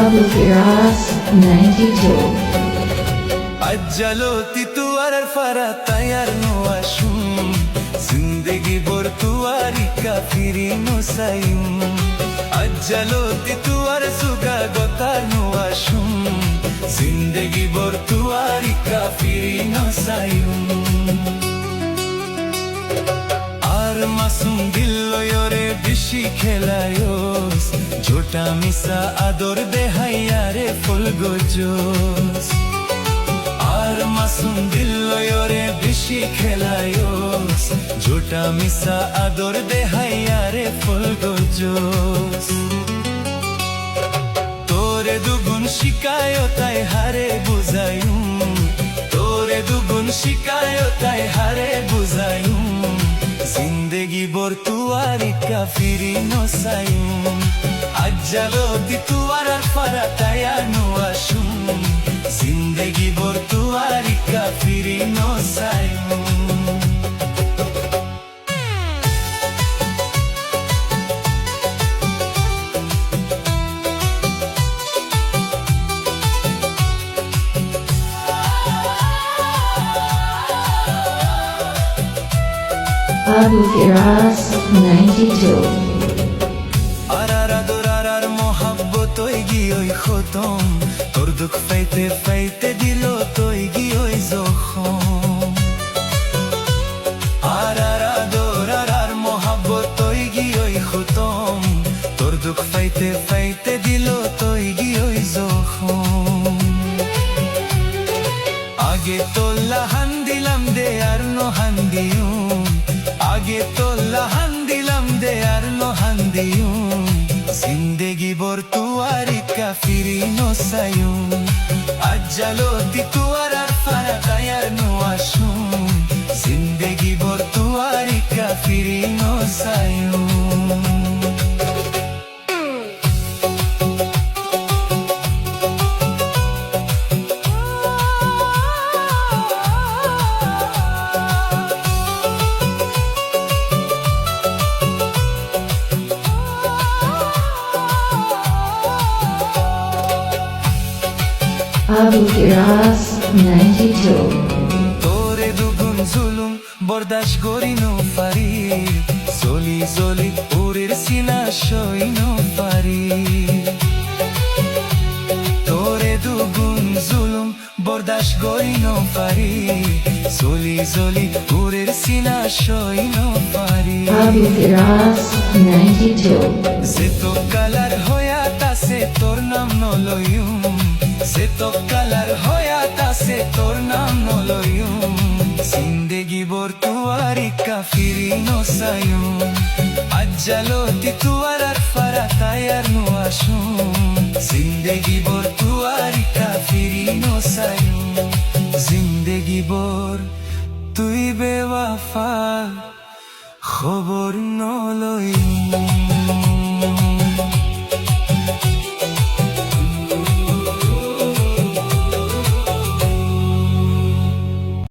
Abu Firas 92 अज्जलोती तुअर फरा तयार नो आशुम जिंदगी बोर तुआरी काफिरी नो सायुम अज्जलोती तुअर सुगा गोतार नो आशुम जिंदगी बोर तुआरी काफिरी नो सायुम আর মাসুম দিল রে বেশি খেলায়োস ঝোটা মিশা আদর দেহাইয়া রে ফুল গজোস আর মাসুম দিল রে বেশি খেলায়োস ঝোটা মিশা আদর দেহাইয়া রে ফুল গজোস তোরে দুগুণ শিকায়তাই হারে বুঝায়ুম তোরে দুগুণ শিকায়তাই হারে বুঝায়ুম जिंदगी बोर तुआरी काफिरी नो सायुम अज्जलोती तुआर फरा तयार नो आशुम जिंदगी बोर तुआरी काफिरी नो सायुम Abu Firas 92 আরার আদরার মোহাব্বত ওই গিয়ে খতম তোর দুঃখ পাইতে পাইতে দিল তোই গিয়ে জখম আরার আদরার মোহাব্বত ওই গিয়ে খতম তোর দুঃখ পাইতে পাইতে দিল তোই গিয়ে জখম আগে তো লাহান দিলাম দে আর নহান দিউম আগে তো লাহান দিলাম দে আর নহান দিউম জিন্দেগি বোর তুয়ারি কাফিরি নো সায়ুম আজ্জালোতি তুয়ার আর ফারা তায়ার নো আশুম জিন্দেগি বোর তুয়ারি কাফিরি নো সায়ুম Abu Firas 92 তোরে দুগুণ জুলুম বরদাস করি নো পারি জলি জলি উরের সিনা সই নো পারি তোরে দুগুণ জুলুম বরদাস করি নো পারি জলি জলি উরের সিনা সই নো পারি Abu Firas 92 সে তো কালার হয়া তাসে তোর নাম নলয়ুম সে তো কালার হয়া তাসে তোর নাম নলয়ুম জিন্দেগি বোর তুয়ারি কাফিরি নো সায়ুম আজ্জালোতি তুয়ার আর ফারা তায়ার নো আশুম জিন্দেগি বোর তুয়ারি কাফিরি নো সায়ুম জিন্দেগি বোর তুই বেওয়াফা খবর নলয়ুম